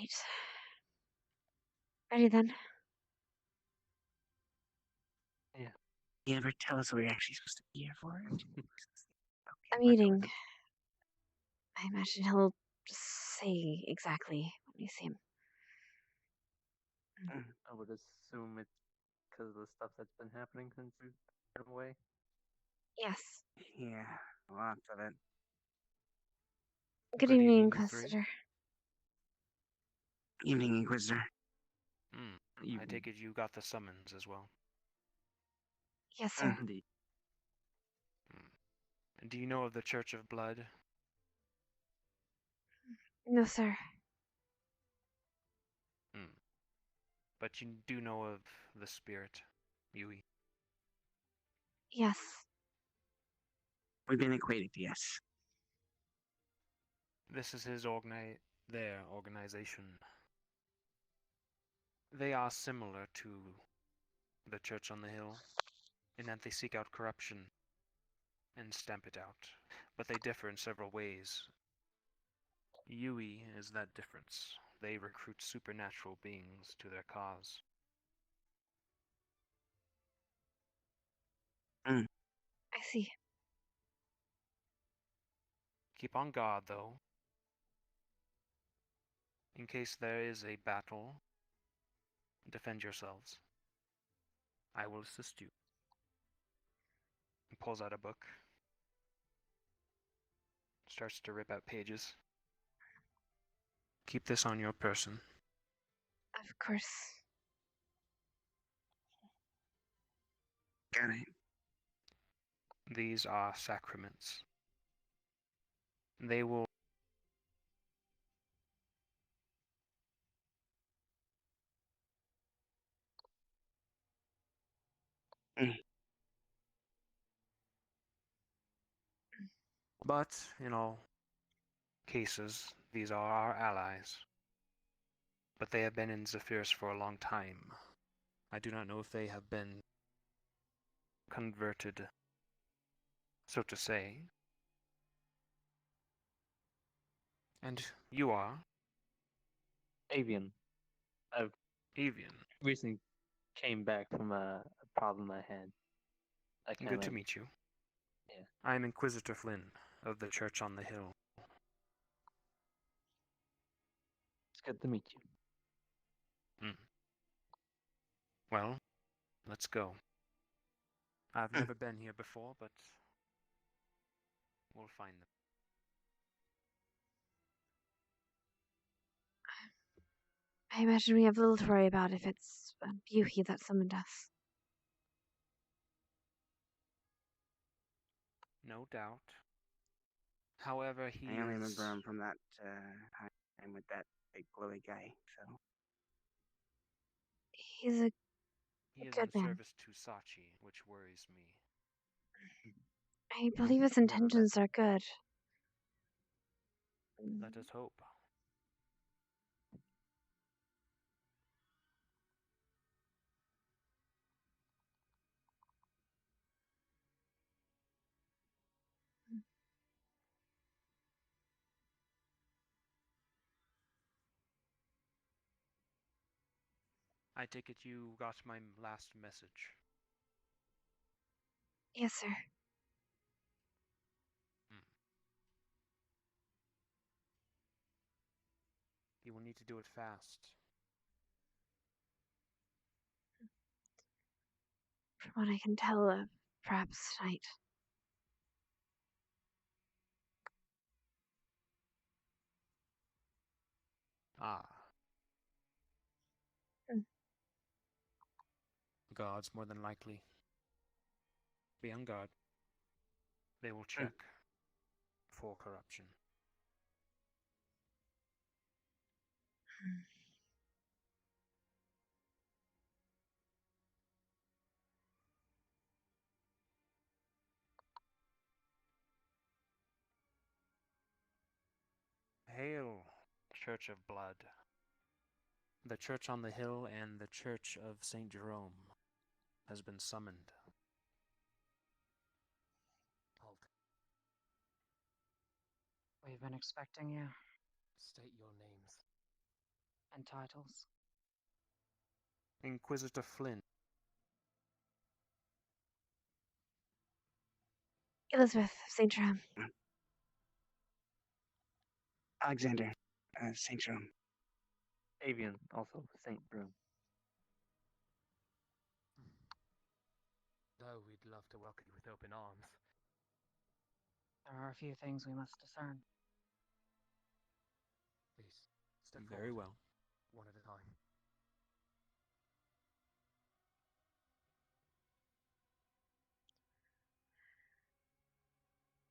Right. Ready then. Yeah. You ever tell us what we're actually supposed to be here for? I'm eating. I imagine he'll say exactly when we see him. I would assume it's because of the stuff that's been happening since we've been away. Yes. Yeah, lots of it. Good evening, Inquisitor. Evening, Inquisitor. I take it you got the summons as well. Yes, sir. Indeed. Do you know of the Church of Blood? No, sir. But you do know of the Spirit, Yui. Yes. We've been acquainted, yes. This is their organization. They are similar to the Church on the Hill, in that they seek out corruption and stamp it out, but they differ in several ways. Yui is that difference. They recruit supernatural beings to their cause. I see. Keep on guard, though. In case there is a battle, defend yourselves. I will assist you. He pulls out a book. Starts to rip out pages. Keep this on your person. Of course. Got it. These are sacraments. They will But, in all cases, these are our allies. But they have been in Zephyrus for a long time. I do not know if they have been converted, so to say. And you are? Avian. I've Avian. recently came back from a problem I had. Good to meet you. Yeah. I am Inquisitor Flynn of the Church on the Hill. It's good to meet you. Well, let's go. I've never been here before, but we'll find them. I imagine we have little to worry about if it's Yuhi that summoned us. No doubt. However, I only remember him from that time with that big glowy guy, so. He's a He is good in man. service to Sachi, which worries me. I believe his intentions are good. Let us hope. I take it you got my last message. Yes, sir. You will need to do it fast. From what I can tell, perhaps tonight. Ah. Gods, more than likely. Be on guard. They will check for corruption. Hail, Church of Blood. The Church on the Hill and the Church of St. Jerome has been summoned. Halt. We've been expecting you. State your names. And titles? Inquisitor Flynn. Elizabeth of St. Jerome. Alexander, St. Jerome. Avian, also Saint Broom. Though we'd love to welcome you with open arms. There are a few things we must discern. Please, step Very forward, well. one at a time.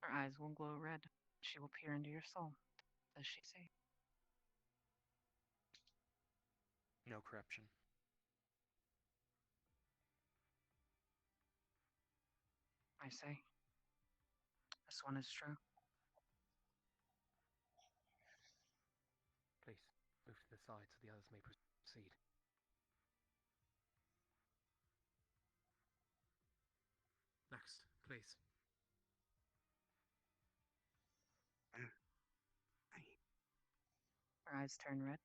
Her eyes will glow red. She will peer into your soul. Does she see? No corruption. I say. This one is true. Please, move to the side so the others may proceed. Next, please. Her eyes turn red.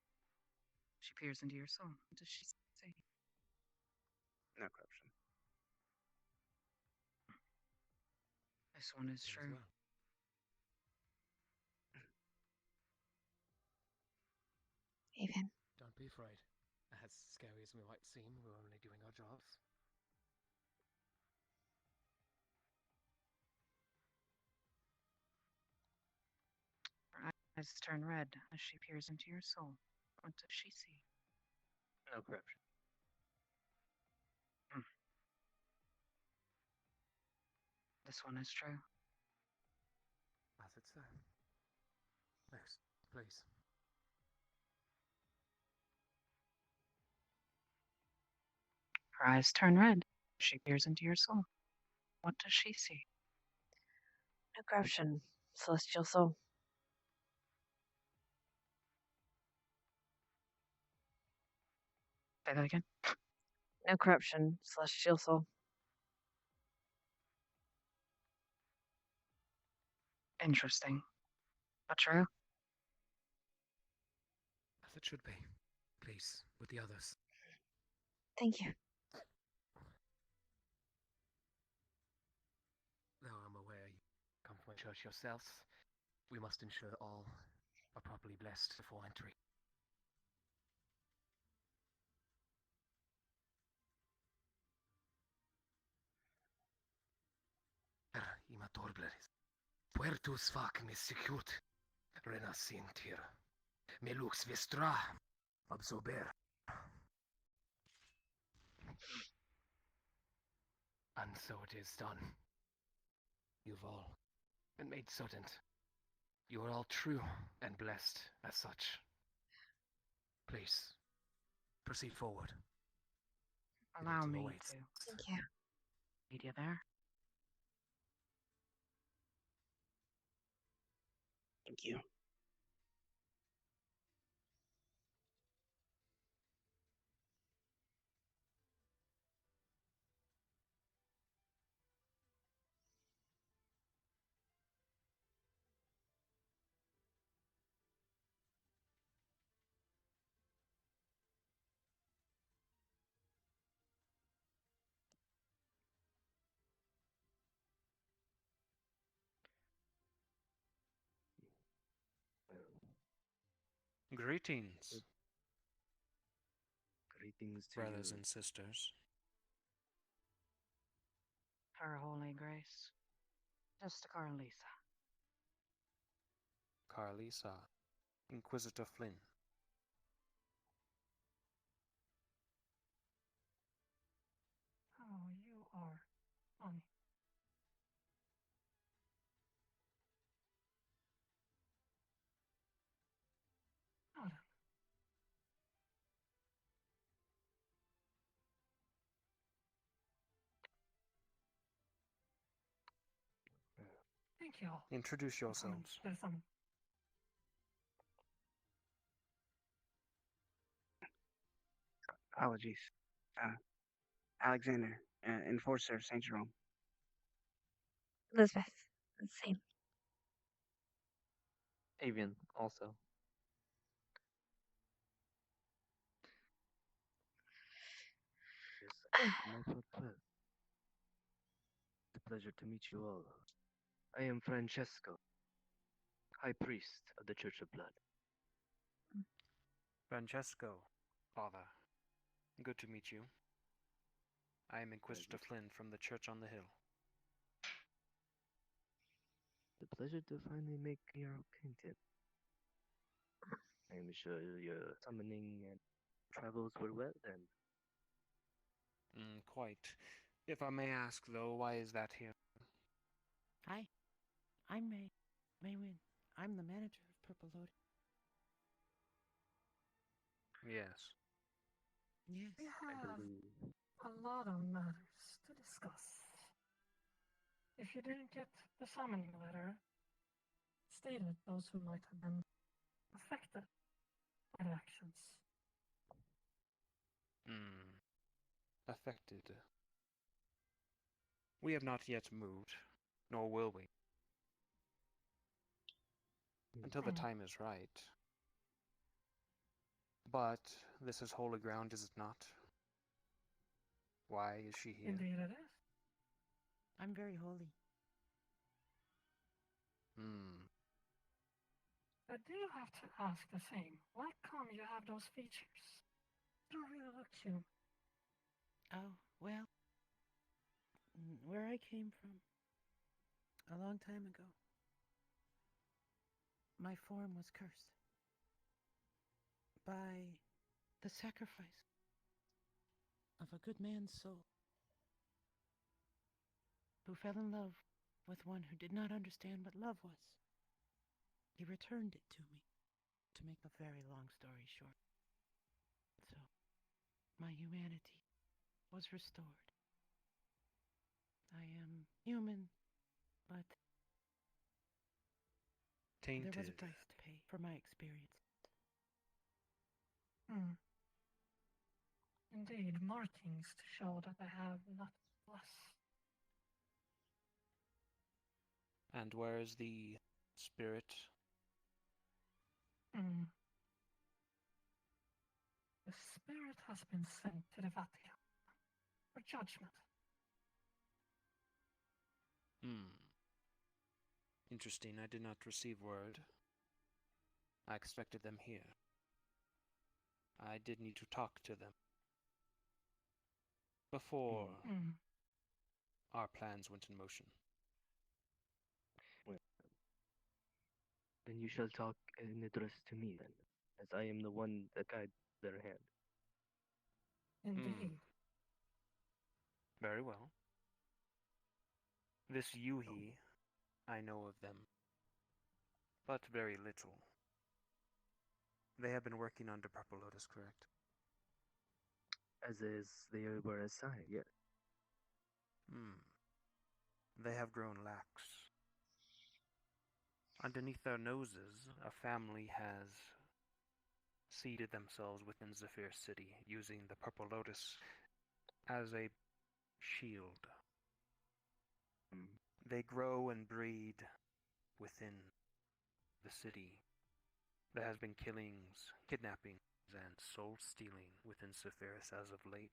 She peers into your soul. What does she see? No corruption. This one is You as true. well. Avian. Don't be afraid. As scary as we might seem, we're only doing our jobs. Her eyes turn red as she peers into your soul. What does she see? No corruption. This one is true. As it so. Next, please. Her eyes turn red. She peers into your soul. What does she see? No corruption. Celestial soul. Say that again. No corruption. Celestial soul. Interesting. But true? As it should be. Please, with the others. Thank you. Though I'm aware you come from a church yourselves, we must ensure all are properly blessed before entry. Imatorbleris. Puertus fac miscicut. Renacintir. Melux vestra. Absorber. And so it is done. You've all been made certain. You are all true and blessed as such. Please, proceed forward. The Allow meeting me awaits. to Thank you. lead you there. Thank you. Greetings, Greetings to brothers you. and sisters. Her Holy Grace. Just Carlisa. Carlisa. Inquisitor Flynn. Oh, you are funny. Oh, thank you. Introduce yourselves. Apologies. Alexander, Enforcer of St. Jerome. Elizabeth. Same. Avian, also. My thought well. It's a pleasure to meet you all. I am Francesco, High Priest of the Church of Blood. Francesco, Father. Good to meet you. I am Inquisitor Pleasure. Flynn from the Church on the Hill. The pleasure to finally make your acquaintance. I am sure your summoning and travels were well then. Quite. If I may ask, though, why is that here? Hi, I'm Maywin. I'm the manager of Purple Lotus. Yes. Yes. We I have believe. a lot of matters to discuss. If you didn't get the summoning letter, it stated those who might have been affected by the actions. Affected. We have not yet moved, nor will we. Until the time is right. But this is holy ground, is it not? Why is she here? Indeed it is. I'm very holy. I do have to ask the same. Why come you have those features? You don't really look human. Oh, well, where I came from, a long time ago, my form was cursed by the sacrifice of a good man's soul who fell in love with one who did not understand what love was. He returned it to me, to make a very long story short. So, my humanity was restored. I am human, but Tainted. there was a price to pay for my experience. Indeed, markings to show that I have not less. And where is the spirit? The spirit has been sent to the Vatican for judgment. Interesting. I did not receive word. I expected them here. I did need to talk to them before our plans went in motion. Well, then you shall talk and address to me then, as I am the one that guides their hand. Indeed. Very well. This Yuhi, I know of them, but very little. They have been working under Purple Lotus, correct? As is they were assigned, yes. They have grown lax. Underneath their noses, a family has seated themselves within Zephyr City, using the Purple Lotus as a shield. They grow and breed within the city. There has been killings, kidnappings, and soul-stealing within Sephiris as of late.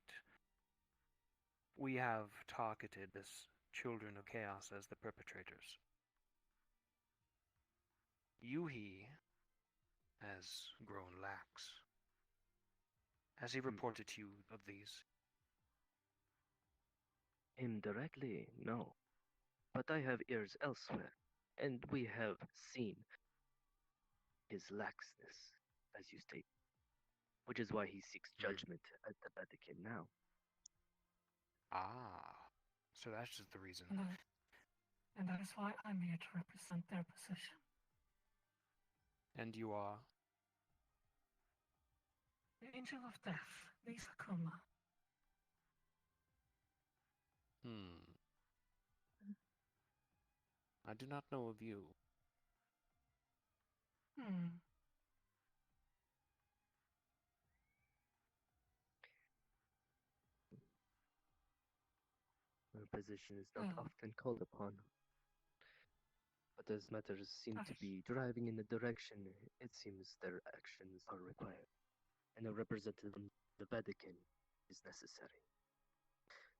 We have targeted this Children of Chaos as the perpetrators. Yuhi has grown lax. Has he reported to you of these? Him directly, no. But I have ears elsewhere, and we have seen his laxness, as you state, which is why he seeks judgment at the Vatican now. So that's just the reason. And that is why I'm here to represent their position. And you are? The Angel of Death, Lisa Kuma. I do not know of you. My position is not often called upon. But as matters seem to be driving in the direction, it seems their actions are required, and a representative from the Vatican is necessary.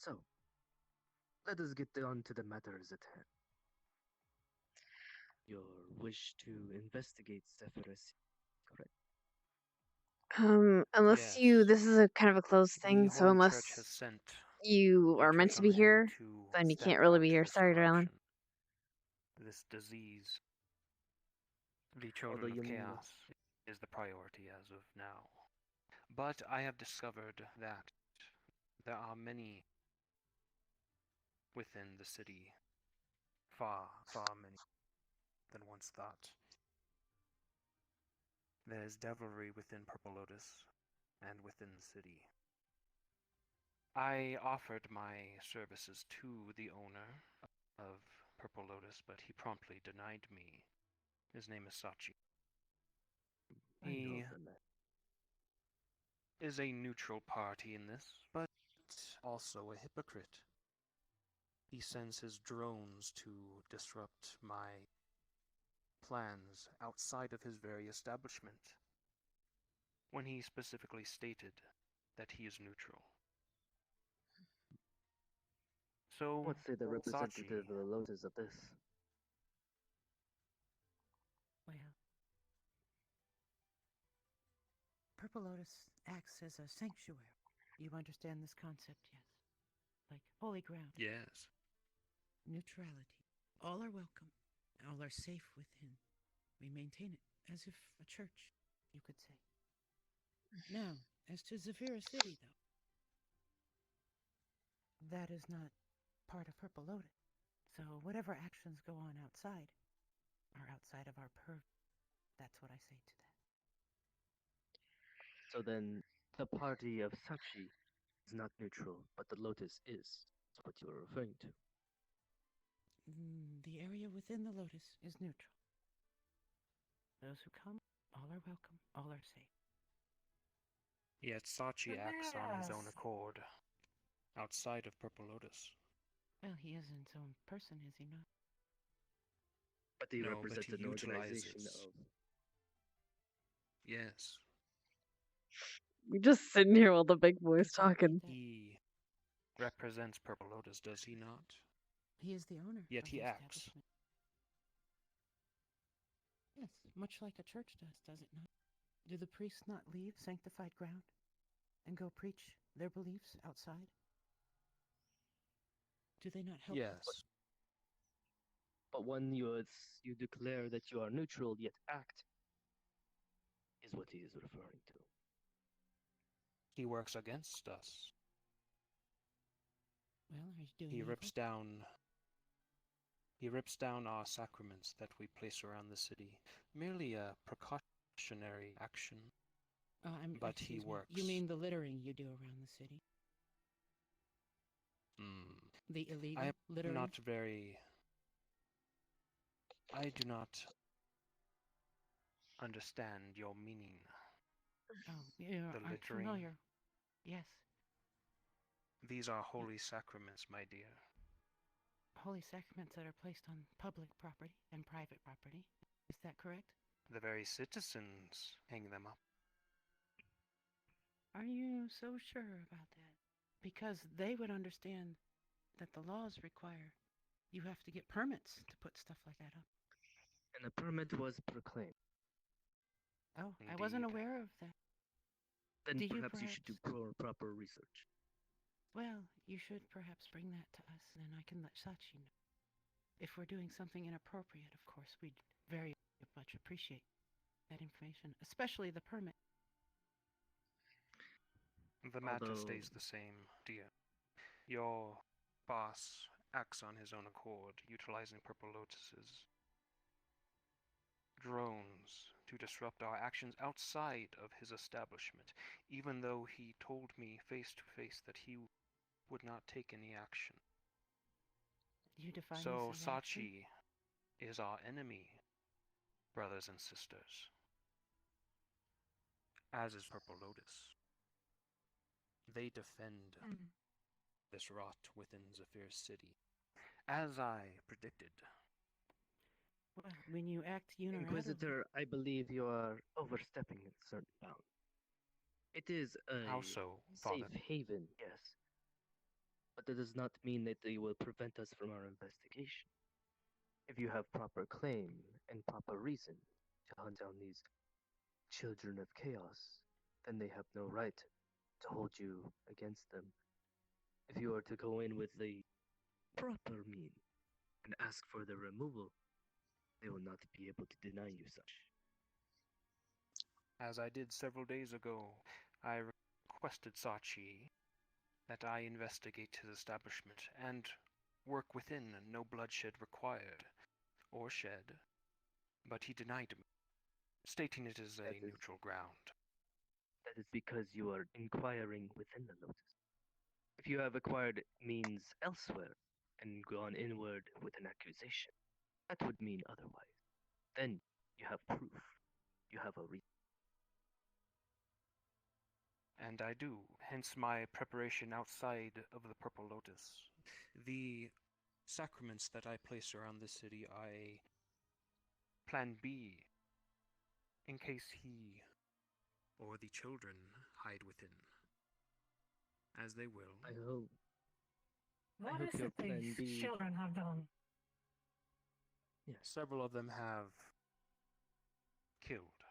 So, let us get on to the matters at hand. Your wish to investigate Zephyrus, correct? Unless Yes. this is a kind of a closed The thing, so Holy Church has unless sent you the are meant church to on be the hill here, to then you can't stamp really out be here. this Sorry, darling. corruption, this disease. The Although Children of you may Chaos is the priority as of now. But I have discovered that there are many within the city, far, far many than once thought. There is devilry within Purple Lotus and within the city. I offered my services to the owner of Purple Lotus, but he promptly denied me. His name is Sachi. I know He the man. is a neutral party in this, but also a hypocrite. He sends his drones to disrupt my plans outside of his very establishment, when he specifically stated that he is neutral. So, What say the representative Sachi, of the Lotus of this? Well, Purple Lotus acts as a sanctuary. You understand this concept, yes? Like holy ground, yes, neutrality. All are welcome. All are safe within. We maintain it as if a church, you could say. Now, as to Zafira City, though, that is not part of Purple Lotus. So whatever actions go on outside are outside of our purview. That's what I say to that. So then, the party of Sachi is not neutral, but the Lotus is. That's what you are referring to. The area within the Lotus is neutral. Those who come, all are welcome, all are safe. yet Sachi acts on his own Yes. accord, outside of Purple Lotus. Well, he is his own person, is he not? But they No, but represent he an organization utilizes. of. Yes, You're just sitting here while the big boy's Could you repeat talking. that? he represents Purple Lotus, does he not? He is the owner Yet of he the acts. establishment. Yes, much like a church does it not? Do the priests not leave sanctified ground and go preach their beliefs outside? Do they not help? Yes, But when you declare that you are neutral yet act, is what he is referring to. he works against us. Well, are you doing He evil? rips down our sacraments that we place around the city. Merely a precautionary action. But he excuse me. works. You mean the littering you do around the city? The illegal I am littering? not very. I do not understand your meaning. Oh, you The aren't littering. familiar. Yes. These are holy sacraments, my dear. Holy sacraments that are placed on public property and private property. Is that correct? The very citizens hang them up. Are you so sure about that? Because they would understand that the laws require you have to get permits to put stuff like that up. And a permit was proclaimed. Oh, I wasn't Indeed. aware of that. Then Do you perhaps you should do proper research. Well, you should perhaps bring that to us, and I can let Sachi know. If we're doing something inappropriate, of course, we'd very much appreciate that information, especially the permit. The matter Although- stays the same, dear. Your boss acts on his own accord, utilizing Purple Lotus's drones to disrupt our actions outside of his establishment, even though he told me face to face that he would not take any action. You define So this as action? Sachi is our enemy, brothers and sisters, as is Purple Lotus. They defend this rot within Zephyr's city, as I predicted. Well, when you act unilaterally... Inquisitor, I believe you are overstepping a certain bound. It is a How so, safe Father? haven, yes. But that does not mean that they will prevent us from our investigation. If you have proper claim and proper reason to hunt down these children of chaos, then they have no right to hold you against them. If you are to go in with the proper mean and ask for their removal, they will not be able to deny you such. As I did several days ago, I requested Sachi that I investigate his establishment and work within no bloodshed required or shed, but he denied me, stating it is a neutral ground. That is because you are inquiring within the Lotus. If you have acquired means elsewhere and gone inward with an accusation, that would mean otherwise. Then you have proof. You have a reason. And I do, hence my preparation outside of the Purple Lotus. The sacraments that I place around the city, I plan B, in case he or the children hide within. As they will. I hope. What hope is your it plan these B- children have done? Several of them have killed,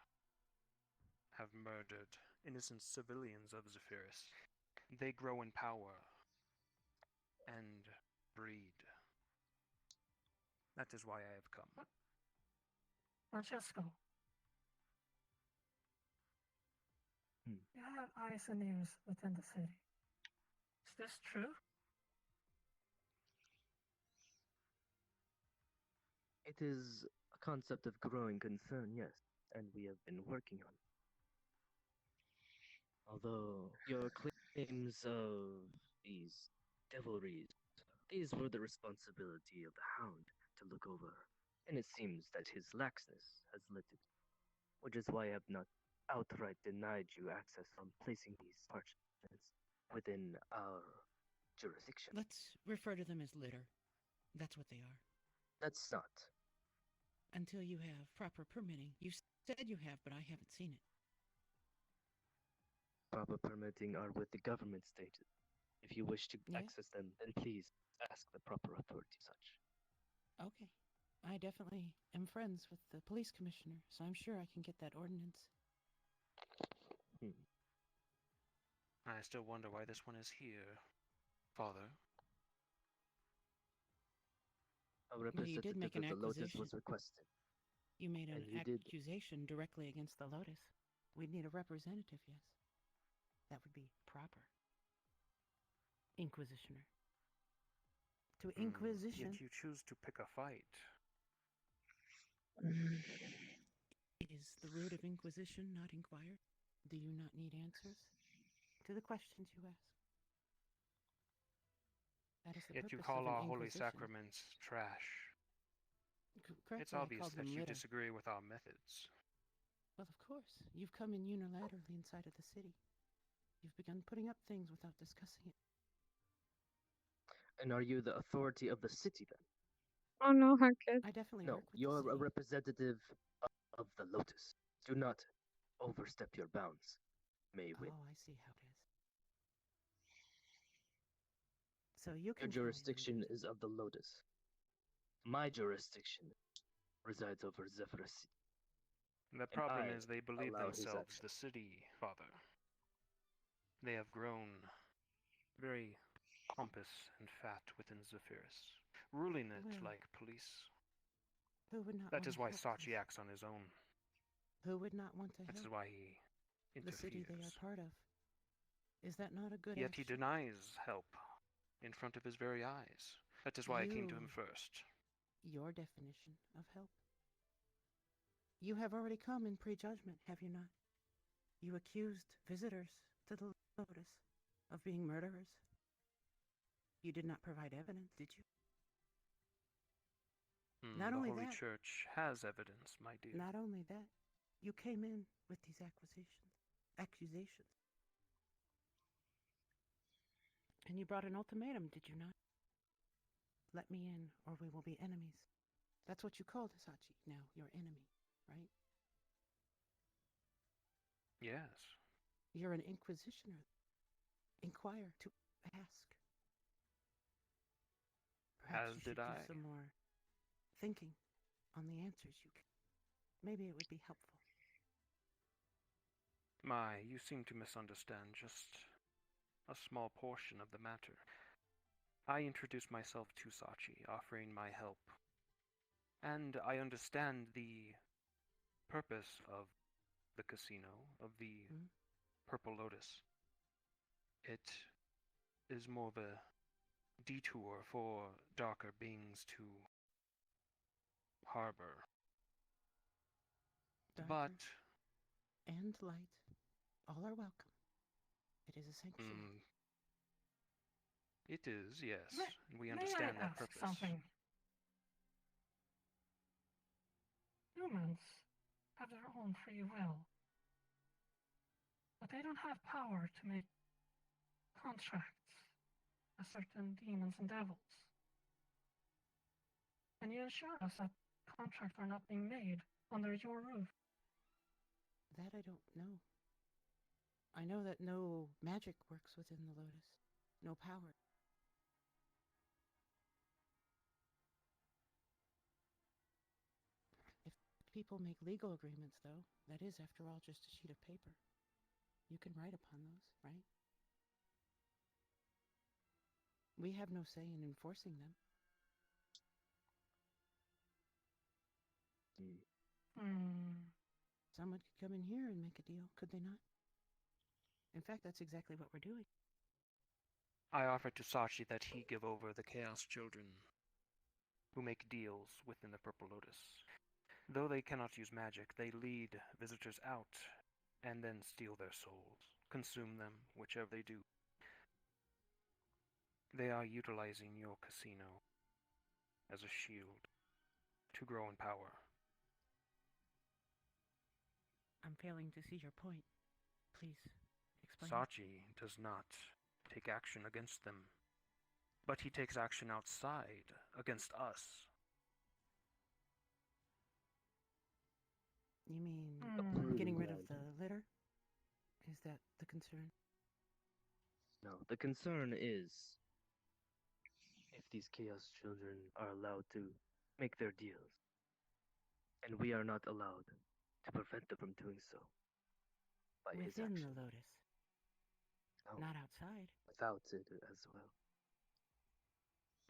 have murdered innocent civilians of Zephyrus. They grow in power and breed. That is why I have come. Francesco, Hmm. you have eyes and ears within the city. Is this true? It is a concept of growing concern, yes, and we have been working on it. Although your claims of these devilries, these were the responsibility of the Hound to look over, and it seems that his laxness has led to, which is why I have not outright denied you access from placing these parchments within our jurisdiction. Let's refer to them as litter. That's what they are. That's not. Until you have proper permitting. You said you have, but I haven't seen it. Proper permitting are with the government stated. If you wish to Yeah? access them, then please ask the proper authority such. Okay. I definitely am friends with the police commissioner, so I'm sure I can get that ordinance. I still wonder why this one is here, Father. A Well, you did representative make of an the Lotus acquisition. was requested. You made an And you did. accusation directly against the Lotus. We'd need a representative, yes. That would be proper. Inquisitioner. To Inquisition. Yet you choose to pick a fight. Is the root of Inquisition not inquired? Do you not need answers to the questions you ask? That is the Yet you purpose call of an our holy Inquisition. sacraments trash. Correctly, It's obvious I called that them you litter. disagree with our methods. Well, of course. You've come in unilaterally inside of the city. You've begun putting up things without discussing it. And are you the authority of the city then? Oh no, how good. I definitely No, work with you're the a city. representative of the Lotus. Do not overstep your bounds, Maywin. Oh, I see how it is. So you Your can tell me jurisdiction then. is of the Lotus. My jurisdiction resides over Zephyrus City. The problem I is they believe allow his themselves action. the city, Father. They have grown very pompous and fat within Zephyrus, ruling it Well, like police. Who would not That want is to why help Sachi this? acts on his own. Who would not want to That is help why he the city they are interferes. part of? Is that not a good Yet he action? denies help in front of his very eyes. That is why I came to him first. Your definition of help. You have already come in prejudgment, have you not? You accused visitors to the Lotus of being murderers. You did not provide evidence, did you? Not the only Holy that- Church has evidence, my dear. Not only that, you came in with these accusations. And you brought an ultimatum, did you not? Let me in, or we will be enemies. That's what you called Hisachi, now your enemy, right? Yes. You're an inquisitioner. Inquire to ask. Perhaps As you did should do I. some more thinking on the answers you get. Maybe it would be helpful. You seem to misunderstand just a small portion of the matter. I introduced myself to Sachi, offering my help. And I understand the purpose of the casino, of the Purple Lotus. It is more of a detour for darker beings to harbor. Darker and light, all are welcome. It is a sanctuary. It is, yes. We May understand I that ask purpose. something? Humans have their own free will, but they don't have power to make contracts with certain demons and devils. Can you assure us that contracts are not being made under your roof? That I don't know. I know that no magic works within the Lotus. No power. If people make legal agreements, though, that is, after all, just a sheet of paper. You can write upon those, right? We have no say in enforcing them. Someone could come in here and make a deal, could they not? In fact, that's exactly what we're doing. I offered to Sachi that he give over the Chaos Children who make deals within the Purple Lotus. Though they cannot use magic, they lead visitors out and then steal their souls, consume them, whichever they do. They are utilizing your casino as a shield to grow in power. I'm failing to see your point. Please, explain. Sachi does not take action against them, but he takes action outside against us. You mean getting rid of the litter? Is that the concern? No, the concern is if these Chaos Children are allowed to make their deals, and we are not allowed to prevent them from doing so by his Within action. the Lotus. No, not outside. Without it as well.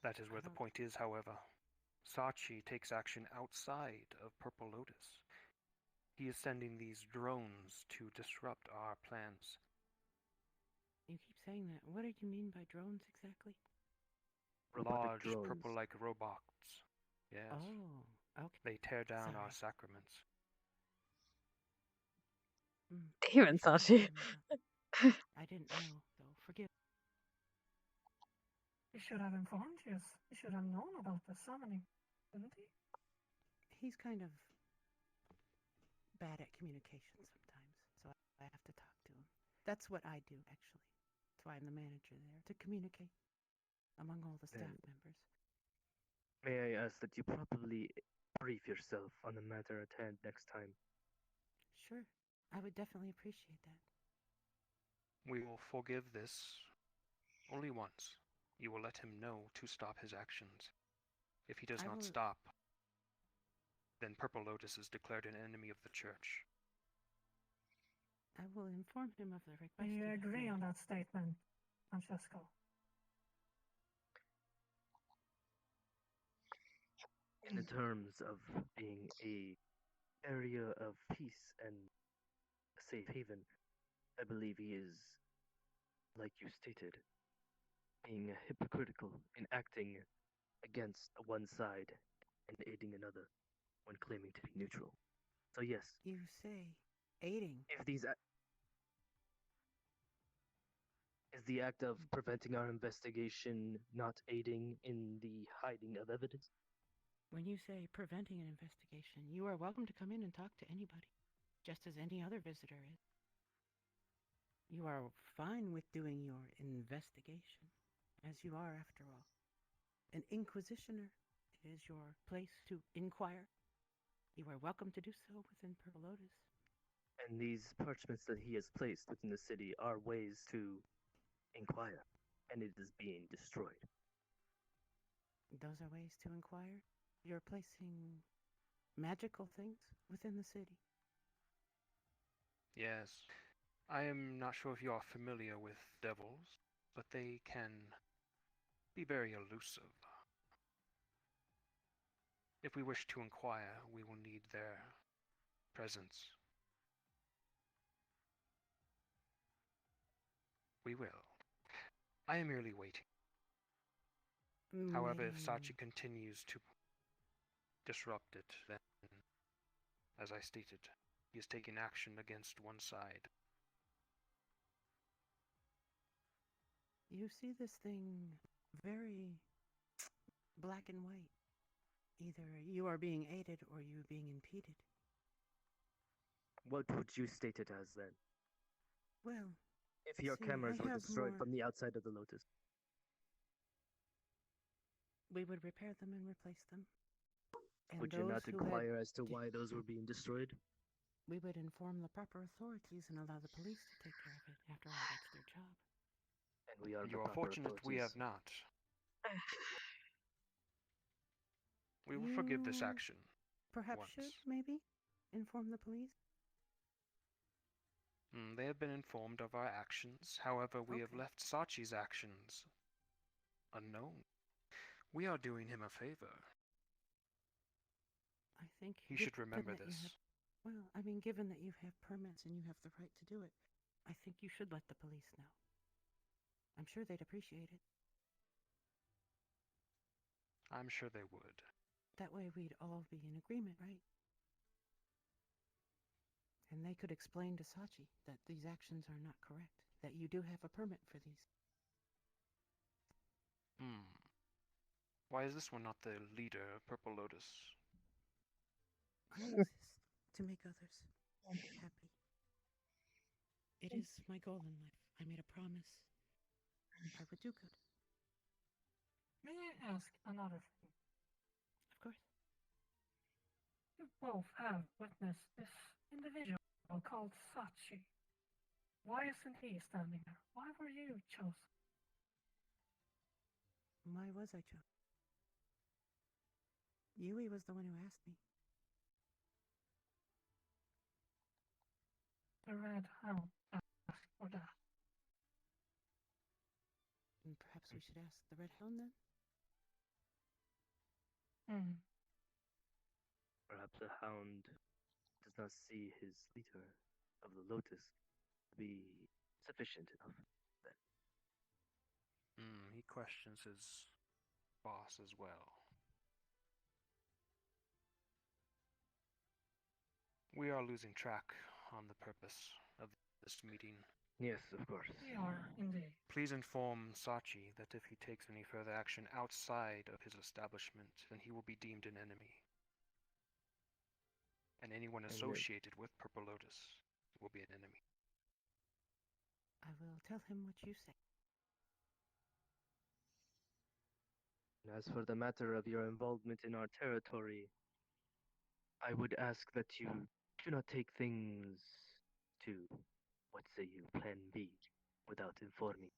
That is where the point is, however. Sachi takes action outside of Purple Lotus. He is sending these drones to disrupt our plans. You keep saying that. What did you mean by drones exactly? Large drones. purple-like robots. Yes. Oh, okay. They tear down Sorry. our sacraments. Even Sachi. I didn't know, though. Forgive. He should have informed you. He should have known about the summoning, didn't he? He's kind of bad at communication sometimes, so I have to talk to him. That's what I do, actually. That's why I'm the manager there, to communicate among all the staff members. May I ask that you probably brief yourself on the matter at hand next time? Sure. I would definitely appreciate that. We will forgive this only once. You will let him know to stop his actions. If he does not stop, then Purple Lotus is declared an enemy of the church. I will inform him of the request. Do you agree on that statement, Francesco? In terms of being a area of peace and a safe haven, I believe he is, like you stated, being hypocritical in acting against one side and aiding another when claiming to be neutral. So yes. You say aiding. If these is the act of preventing our investigation not aiding in the hiding of evidence? When you say preventing an investigation, you are welcome to come in and talk to anybody, just as any other visitor is. You are fine with doing your investigation, as you are after all. An inquisitioner. It is your place to inquire. You are welcome to do so within Purple Lotus. And these parchments that he has placed within the city are ways to inquire, and it is being destroyed. Those are ways to inquire. You're placing magical things within the city. Yes. I am not sure if you are familiar with devils, but they can be very elusive. If we wish to inquire, we will need their presence. We will. I am merely waiting. However, if Sachi continues to disrupt it, then, as I stated, he is taking action against one side. You see this thing very black and white. Either you are being aided or you are being impeded. What would you state it as then? Well, If your see, cameras I were have destroyed more... from the outside of the Lotus. We would repair them and replace them. And Would you those not who had... inquire as to why those were being destroyed? We would inform the proper authorities and allow the police to take care of it. After all, that's their job. And we are the You are proper fortunate we authorities. have not. We will forgive this You action. Perhaps once. should, maybe, inform the police. They have been informed of our actions. However, we have Okay. left Sachi's actions unknown. We are doing him a favor. I think He should given remember that you this. have, well, I mean, given that you have permits and you have the right to do it, I think you should let the police know. I'm sure they'd appreciate it. I'm sure they would. That way we'd all be in agreement, right? And they could explain to Sachi that these actions are not correct, that you do have a permit for these. Why is this one not the leader of Purple Lotus? I exist to make others happy. It is my goal in life. I made a promise. I would do good. May I ask another thing? Of course. You both have witnessed this individual called Sachi. Why isn't he standing there? Why were you chosen? Why was I chosen? Yui was the one who asked me. The Red Hound asked for that. And perhaps we should ask the Red Hound then? Perhaps the Hound does not see his leader of the Lotus to be sufficient enough then. He questions his boss as well. We are losing track on the purpose of this meeting. Yes, of course. We are indeed. Please inform Sachi that if he takes any further action outside of his establishment, then he will be deemed an enemy. And anyone associated with Purple Lotus will be an enemy. I will tell him what you say. As for the matter of your involvement in our territory, I would ask that you do not take things to, what say you, Plan B, without informing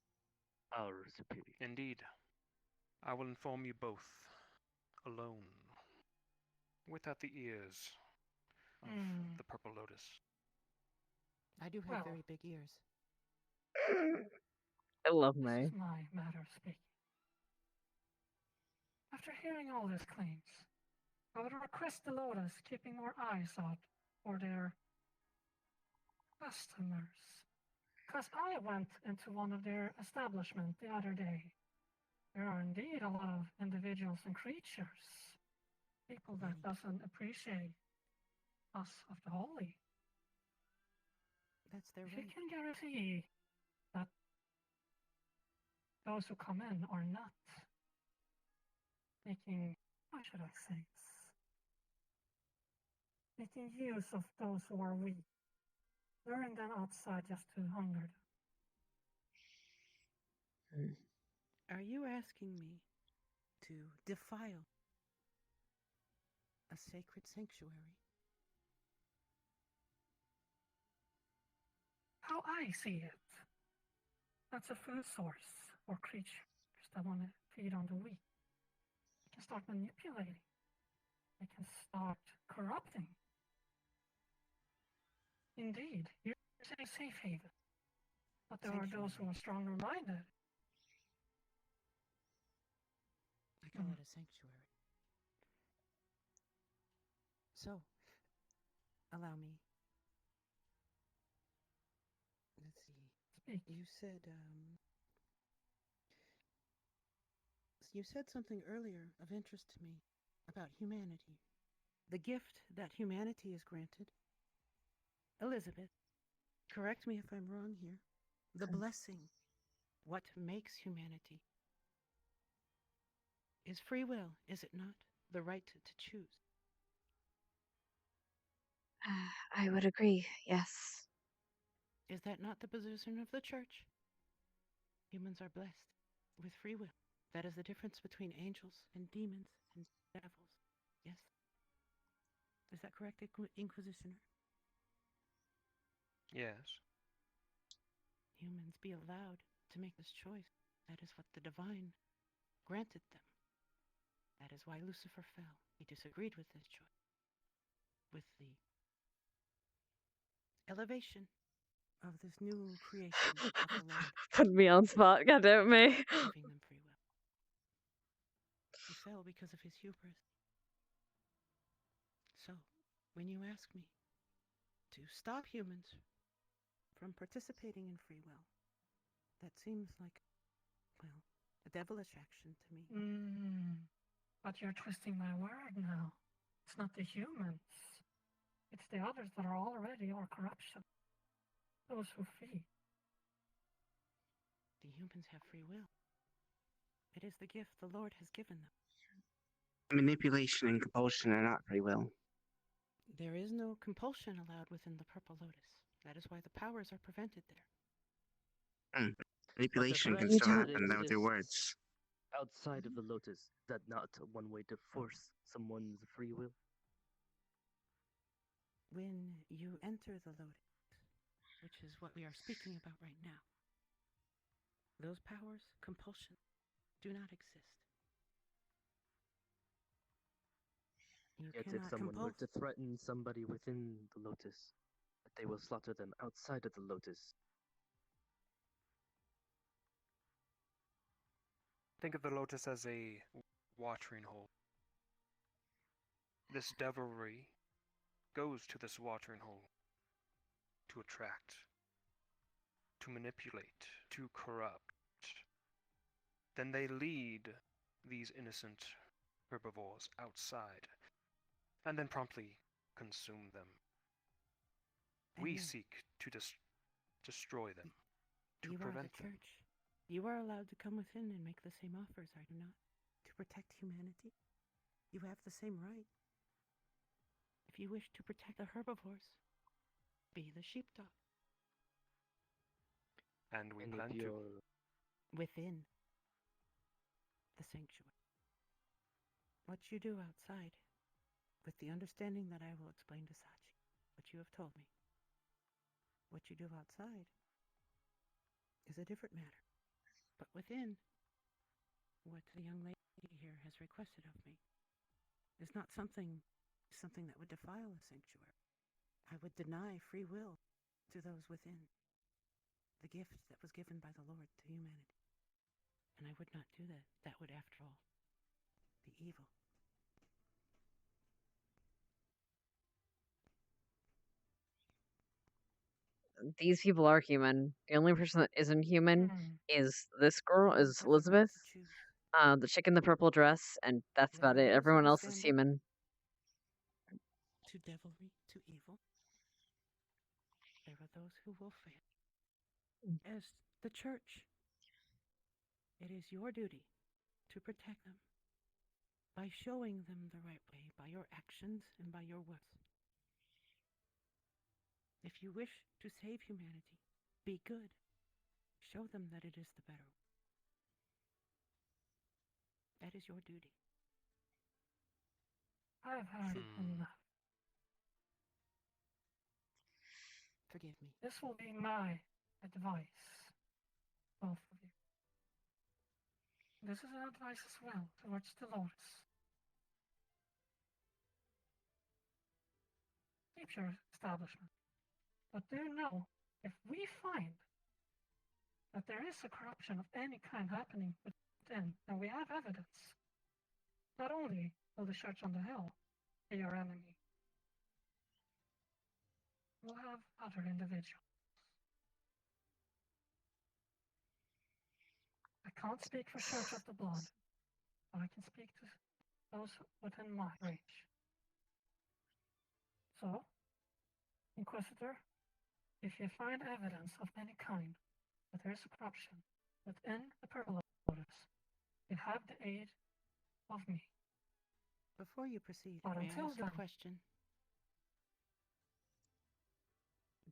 our superior. Indeed. I will inform you both, alone, without the ears of the Purple Lotus. I do have very big ears. I love This May. is my matter of speaking. After hearing all these claims, I would request the Lotus keeping more eyes out for their customers. Because I went into one of their establishments the other day. There are indeed a lot of individuals and creatures. People that doesn't appreciate us of the holy. That's their If right. you can guarantee that those who come in are not making, how should I say this? Making use of those who are weak, luring them outside just to hunger them. Are you asking me to defile a sacred sanctuary? How I see it, that's a food source for creatures that want to feed on the weak. can start manipulating. They can start corrupting. Indeed, you're a safe haven. But there are those who are stronger minded. I call it a sanctuary. So, allow me. Let's see. Speak. You said something earlier of interest to me about humanity. The gift that humanity is granted. Elizabeth, correct me if I'm wrong here. The blessing, what makes humanity, is free will, is it not? The right to choose. I would agree, yes. Is that not the position of the church? Humans are blessed with free will. That is the difference between angels and demons and devils. Yes? Is that correct, Inquisitioner? Yes. Humans be allowed to make this choice. That is what the divine granted them. That is why Lucifer fell. He disagreed with this choice. With the elevation of this new creation of the Lord. Put me on spot, goddamn me. Giving them free will. He fell because of his hubris. So, when you ask me to stop humans from participating in free will, that seems like, well, a devilish action to me. But you're twisting my word now. It's not the humans. It's the others that are already our corruption. Those who feed. The humans have free will. It is the gift the Lord has given them. Manipulation and compulsion are not free will. There is no compulsion allowed within the Purple Lotus. That is why the powers are prevented there. Manipulation can threat still that happen though through exists words. outside of the lotus, is that not one way to force someone's free will? When you enter the Lotus, which is what we are speaking about right now, those powers, compulsion, do not exist. You Yet if cannot someone compel. were to threaten somebody within the lotus, that they will slaughter them outside of the lotus. Think of the lotus as a watering hole. This devilry goes to this watering hole to attract, to manipulate, to corrupt. Then they lead these innocent herbivores outside and then promptly consume them. We seek to destroy them, to You are prevent the them. church. You are allowed to come within and make the same offers, are you not? To protect humanity. You have the same right. If you wish to protect the herbivores, be the sheepdog. And we plan to. Within the sanctuary. What you do outside, with the understanding that I will explain to Sachi, what you have told me. What you do outside is a different matter. But within, what the young lady here has requested of me is not something that would defile a sanctuary. I would deny free will to those within, the gift that was given by the Lord to humanity. And I would not do that. That would, after all, be evil. These people are human. The only person that isn't human is this girl, is Elizabeth. The chick in the purple dress, and that's about it. Everyone else is human. To devilry, to evil. There are those who will fail. As the church, it is your duty to protect them by showing them the right way, by your actions and by your words. If you wish to save humanity, be good. Show them that it is the better way. That is your duty. I've had enough. Forgive me. This will be my advice, both of you. This is an advice as well towards the Lotus. Keep your establishment. But do know, if we find that there is a corruption of any kind happening within, and we have evidence, not only will the Church on the Hill be our enemy, we'll have other individuals. I can't speak for Church of the Blood, but I can speak to those within my range. So, Inquisitor, if you find evidence of any kind that there is a corruption within the Purple Lotus, you have the aid of me. Before you proceed, But may I until ask a then, question?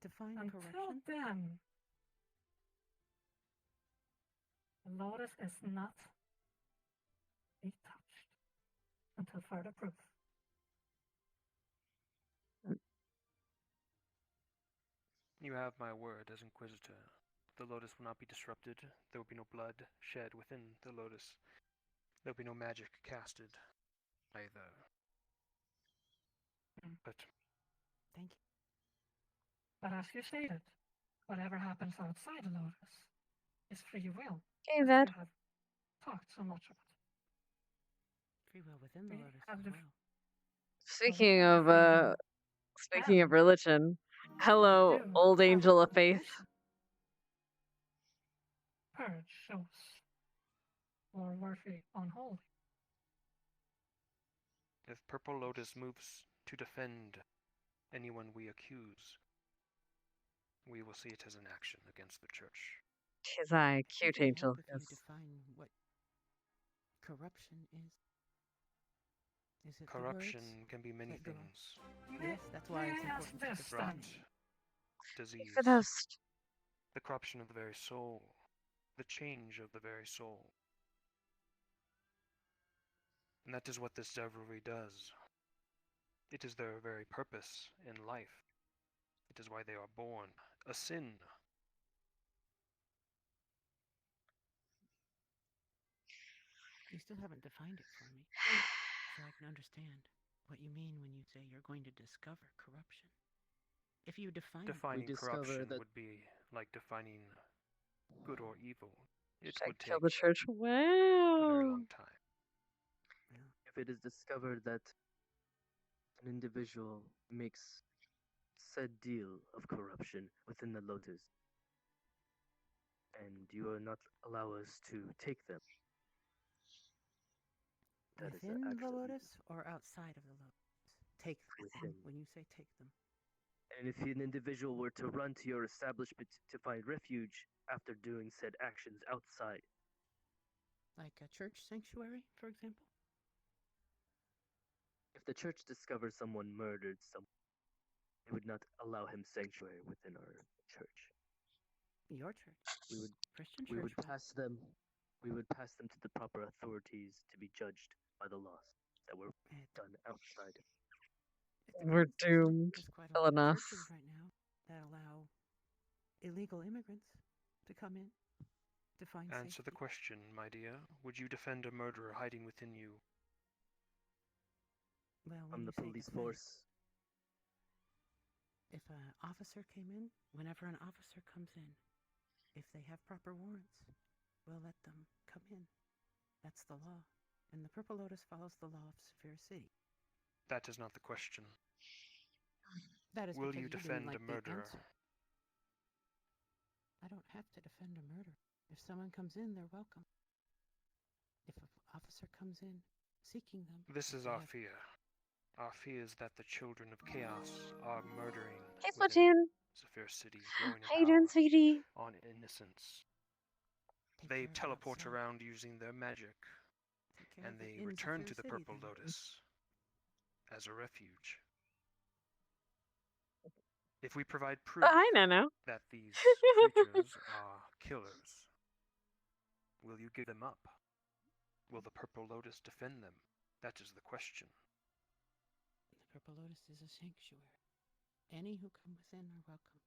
Define until corruption. then, the Lotus is not be touched until further proof. You have my word as Inquisitor. The Lotus will not be disrupted. There will be no blood shed within the Lotus. There will be no magic casted either. But Thank you. But as you stated, whatever happens outside the Lotus is free will. Okay, as Ved. you have talked so much about. Free will within the We Lotus have as the- well. Speaking have of free will. speaking of religion, hello, Do old have angel a of faith. condition. Purge shows more worthy unholy. if Purple Lotus moves to defend anyone we accuse, we will see it as an action against the Church. His eye, cute Would it angel. help if you Yes. define what corruption is? Is it Corruption the words? can be many that go on? things. Yes, that's why May it's I ask important to this define then? it. Disease, Keep it host. the corruption of the very soul, the change of the very soul. And that is what this devilry does. It is their very purpose in life. It is why they are born. A sin. You still haven't defined it for me, so I can understand what you mean when you say you're going to discover corruption. If you define Defining discover corruption that- would be like defining good or evil. It Should I would kill take the church? a very Wow. long time. it, well, If it is discovered that an individual makes said deal of corruption within the Lotus, and you will not allow us to take them, that is within the actually Lotus or outside of the Lotus? Take them. within. When you say take them. And if an individual were to run to your establishment to find refuge after doing said actions outside, Like a church sanctuary, for example? if the church discovers someone murdered someone, they would not allow him sanctuary within our church. Your church. We would Christian we church. would will. pass them to the proper authorities to be judged by the laws that were It- done outside. it We're depends. doomed. There's quite a Killing lot of us. churches right now that allow illegal immigrants to come in to find Answer the safety. question, my dear. Would you defend a murderer hiding within you? Well, when From you the say police defend, force, if an officer came in, whenever an officer comes in, if they have proper warrants, we'll let them come in. That's the law. And the Purple Lotus follows the law of Saphir City. That is not the question. That is Will because you didn't defend like a the murderer? answer. I don't have to defend a murder. If someone comes in, they're welcome. If an officer comes in seeking them, This if is they our have- fear. Our fear is that the children of chaos are murdering Hey, within Splatoon. Saphir City, growing in How you doing, power sweetie? on innocence. take They care of it teleport outside. around using their magic, Take care and of it they in return Saphir to the City, Purple then. Lotus as a refuge. If we provide proof Oh, hi, Nano. that these creatures are killers, will you give them up? Will the Purple Lotus defend them? That is the question. The Purple Lotus is a sanctuary. Any who come within are welcome.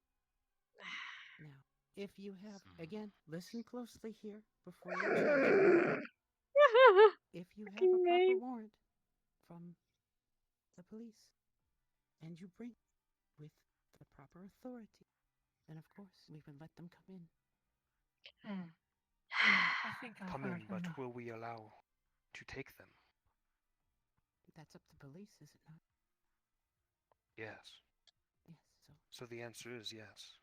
Now, if you have, again, listen closely here before you judge. If you have a Fucking proper name. warrant from the police and you bring with the proper authority, then of course we would let them come in. I think I've Come heard in, but enough. will we allow to take them? That's up to police, is it not? Yes. Yes, So the answer is yes.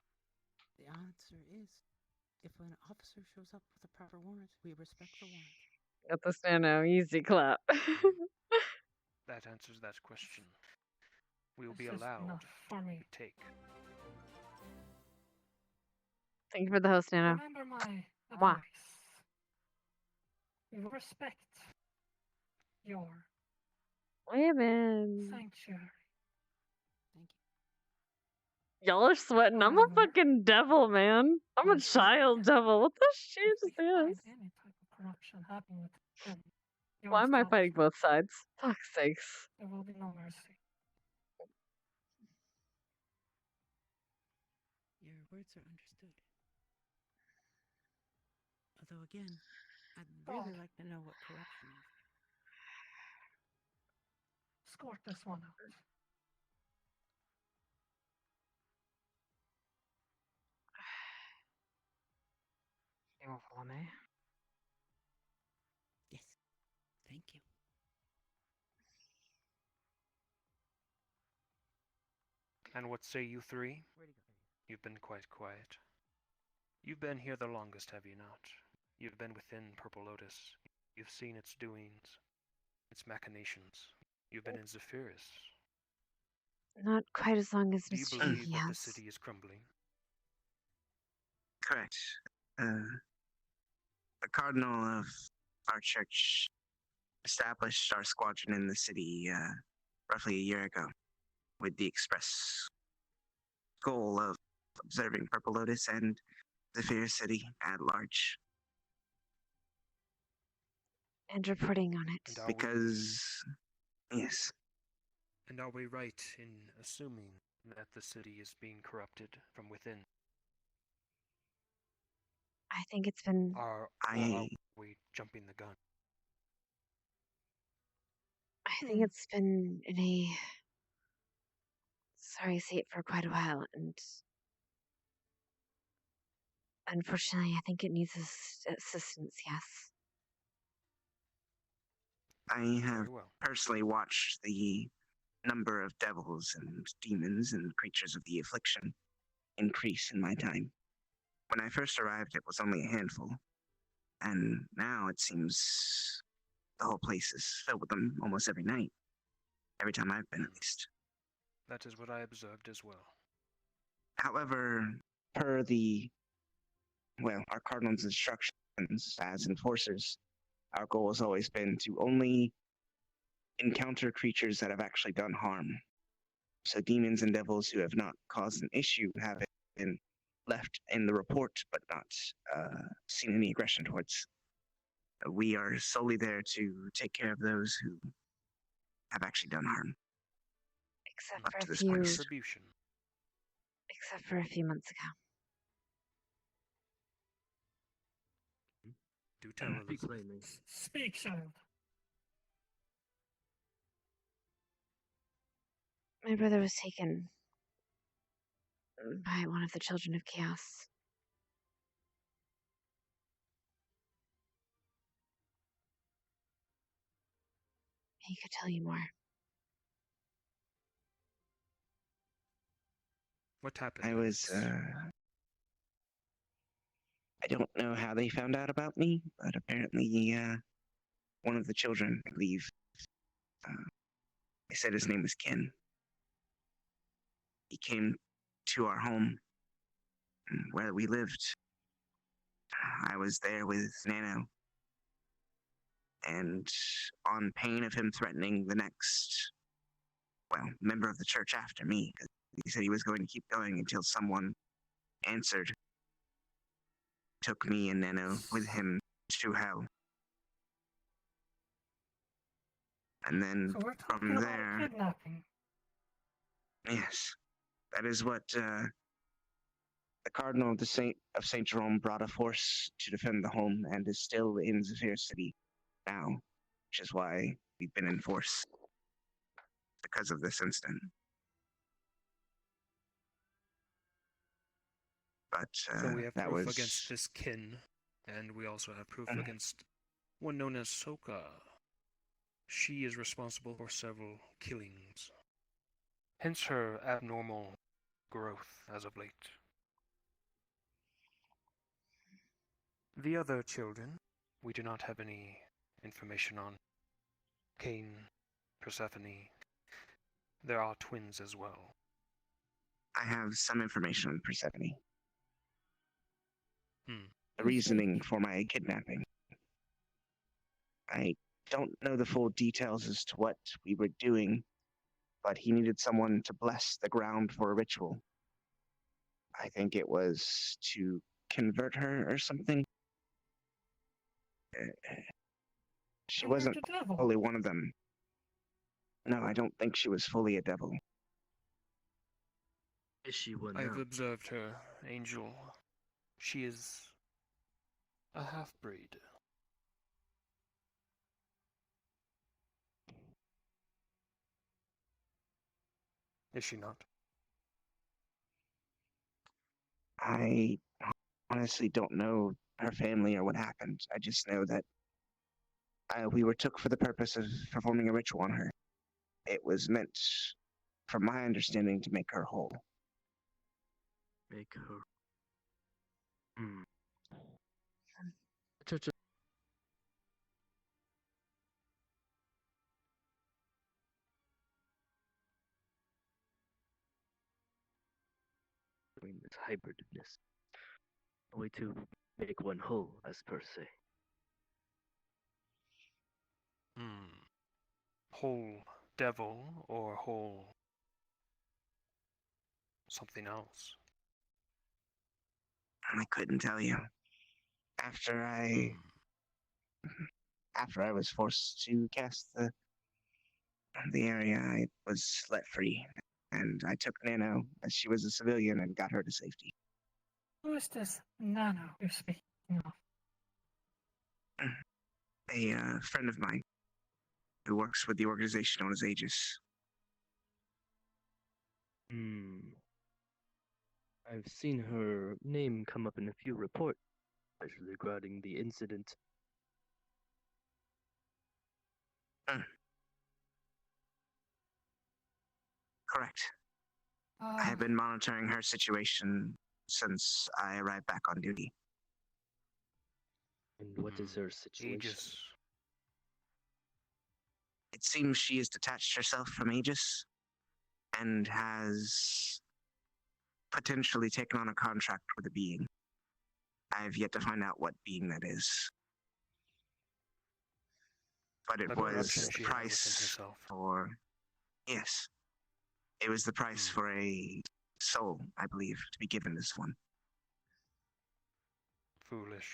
the answer is if an officer shows up with a proper warrant, we respect the warrant. Got the Stano. Easy clap. That answers that question. We will be This is allowed enough for me. to take. Thank you for the host, Stano. Remember my Mwah. advice. We will respect your Women. sanctuary. Thank you. Y'all are sweating. I'm a However, fucking devil, man. I'm a Yes, child yes. devil. What the shit if is we find this? any type of corruption happening within your Why am I fighting establishment, both sides? Fuck's sakes. there will be no mercy. Your words are understood. Although again, I'd really God. like to know what corruption is. Escort this one out. You will follow me? Yes. Thank you. And what say you three? Where'd he go? You've been quite quiet. You've been here the longest, have you not? You've been within Purple Lotus. You've seen its doings, its machinations. You've been in Zephyrus. Not quite as long as Do you Mr. believe He that the has. city is crumbling? Correct. The cardinal of our church established our squadron in the city roughly a year ago with the express goal of observing Purple Lotus and Zephyr City at large. And reporting on it. And are Because, yes, And are we right in assuming that the city is being corrupted from within? I think it's been. Or are I we jumping the gun? I think it's been in a sorry state for quite a while, and unfortunately, I think it needs assistance. Yes. I have Very well. personally watched the number of devils and demons and creatures of the affliction increase in my time. When I first arrived, it was only a handful, and now it seems the whole place is filled with them almost every night. Every time I've been, at least. That is what I observed as well. However, per our cardinal's instructions as enforcers, our goal has always been to only encounter creatures that have actually done harm. So demons and devils who have not caused an issue have been left in the report, but not seen any aggression towards. We are solely there to take care of those who have actually done harm. Except Up for to a this few. point. Retribution. Except for a few months ago. Do tell, Speak Elizabeth. plainly. Speak, child. My brother was taken by one of the children of chaos. He could tell you more. What happened? I was, I don't know how they found out about me, but apparently, one of the children, I believe, they said his name was Ken. He came to our home where we lived. I was there with Nano. And on pain of him threatening the next, member of the church after me, because he said he was going to keep going until someone answered, took me and Nano with him to hell. And then So we're talking from about there, kidnapping. yes, that is what the Cardinal of Saint Jerome brought a force to defend the home and is still in Zephyr City now, which is why we've been enforced because of this incident. But So we have that proof was against this kin, and we also have proof Mm. against one known as Soka. She is responsible for several killings, hence her abnormal growth as of late. The other children, we do not have any information on. Cain, Persephone, there are twins as well. I have some information on Persephone. Hmm. The reasoning for my kidnapping. I don't know the full details as to what we were doing, but he needed someone to bless the ground for a ritual. I think it was to convert her or something. She Convert wasn't the devil. fully one of them. No, I don't think she was fully a devil. Is she one I've now? observed her, Angel. She is a half-breed. Is she not? I honestly don't know her family or what happened. I just know that we were took for the purpose of performing a ritual on her. It was meant, from my understanding, to make her whole. Make her. Hmm. I mean, this hybridness. A way to make one whole, as per se. Whole devil or whole something else? I couldn't tell you. After I was forced to cast the area, I was let free, and I took Nano as she was a civilian and got her to safety. Who is this Nano you're speaking of? A friend of mine who works with the organization known as Aegis. I've seen her name come up in a few reports, especially regarding the incident. Correct. I have been monitoring her situation since I arrived back on duty. And what is her situation? Aegis. It seems she has detached herself from Aegis and has potentially taken on a contract with a being. I have yet to find out what being that is. But it The was corruption the she had within price herself. for... Yes. It was the price for a soul, I believe, to be given this one. Foolish.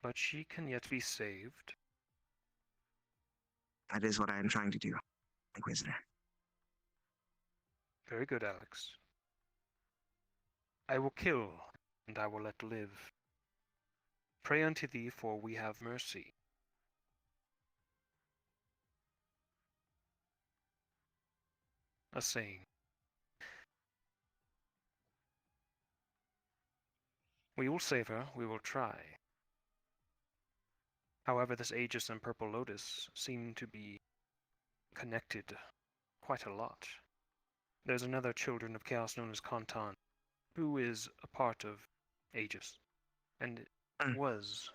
But she can yet be saved. That is what I am trying to do, Inquisitor. Very good, Alex. I will kill, and I will let live. Pray unto thee, for we have mercy. A saying. We will save her, we will try. However, this Aegis and Purple Lotus seem to be connected quite a lot. There's another Children of Chaos known as Kantan, who is a part of Aegis, and was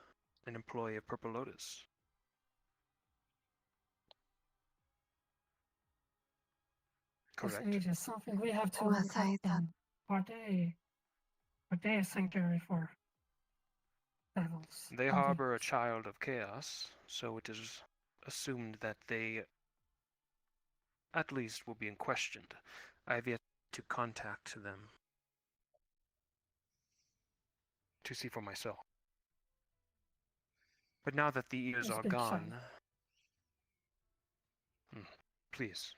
an employee of Purple Lotus. Correct. This age is something we have to look up then. Are they a sanctuary for devils? They Are harbor a child of chaos, so it is assumed that they at least will be questioned. I have yet to contact them to see for myself. But now that the ears It's are been gone, shown. please.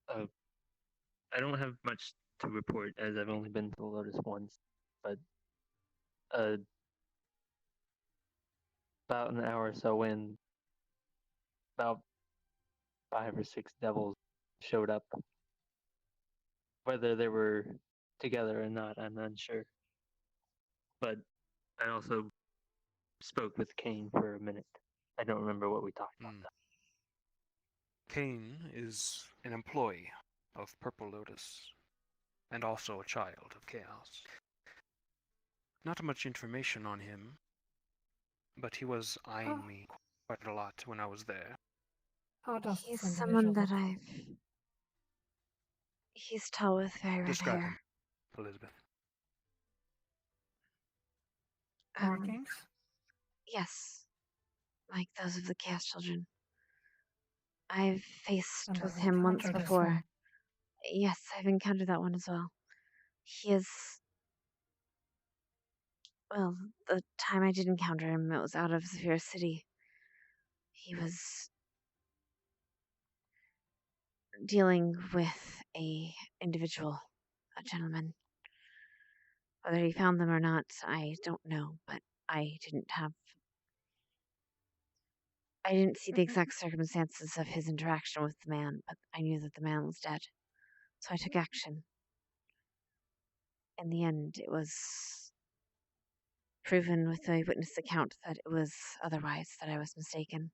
I don't have much to report as I've only been to Lotus once, but about an hour or so in, about 5 or 6 devils showed up. Whether they were together or not, I'm unsure. But I also spoke with Kane for a minute. I don't remember what we talked about. Kane is an employee of Purple Lotus, and also a child of Chaos. Not much information on him, but he was eyeing me quite a lot when I was there. How does He's this someone individual that look? He's tall with very red Describe hair. him, Elizabeth. Markings? Yes, like those of the Chaos Children. I've faced And with I've him once encountered this before. one. Yes, I've encountered that one as well. He is. Well, the time I did encounter him, it was out of Zephyr City. He was dealing with a individual, a gentleman. Whether he found them or not, I don't know, but I didn't see the exact circumstances of his interaction with the man, but I knew that the man was dead. So I took action. In the end, it was proven with a witness account that it was otherwise, that I was mistaken.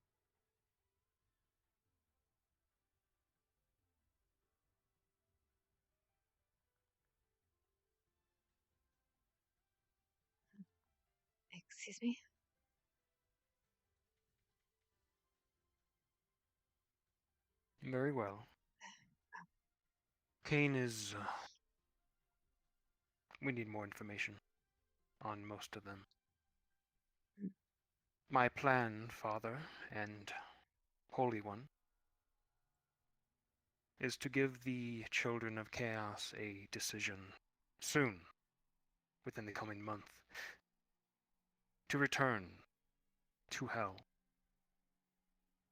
Excuse me? Very well. Kane is... we need more information on most of them. My plan, Father and Holy One, is to give the Children of Chaos a decision soon, within the coming month, to return to Hell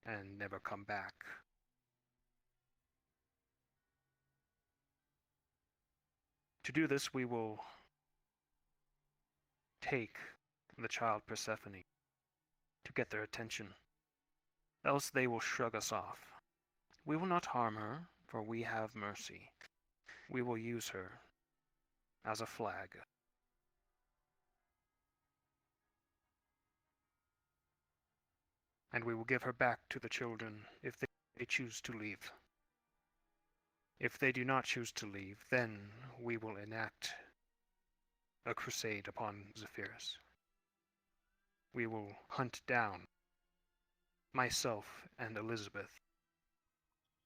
and never come back. To do this, we will take the child Persephone to get their attention, else they will shrug us off. We will not harm her, for we have mercy. We will use her as a flag. And we will give her back to the children if they choose to leave. If they do not choose to leave, then we will enact a crusade upon Zephyrus. We will hunt down myself and Elizabeth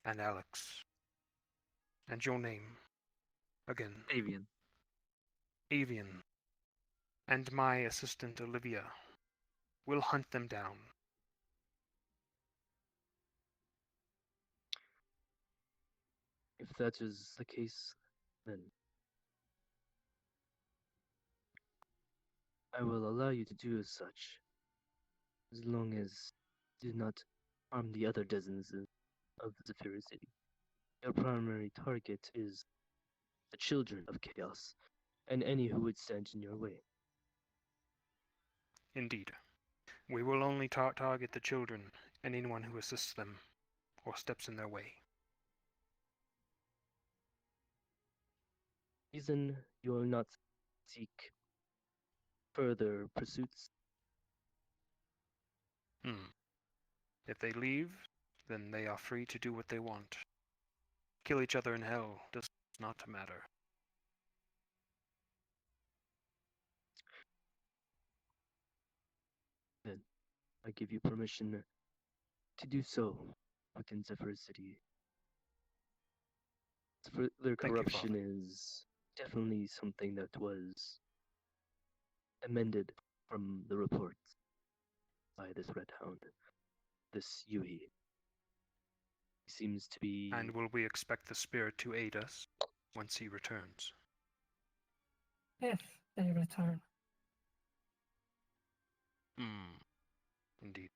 and Alex. And your name again? Avian. Avian. And my assistant Olivia will hunt them down. If that is the case, then I will allow you to do as such, as long as you do not harm the other dozens of Zephyr City. Your primary target is the children of chaos, and any who would stand in your way. Indeed. We will only target the children and anyone who assists them or steps in their way. Reason you will not seek further pursuits? If they leave, then they are free to do what they want. Kill each other in hell does not matter. Then I give you permission to do so within Zephyr City. Their corruption is definitely something that was amended from the reports by this Red Hound, this Yui. He seems to be... And will we expect the spirit to aid us once he returns? If they return. Indeed.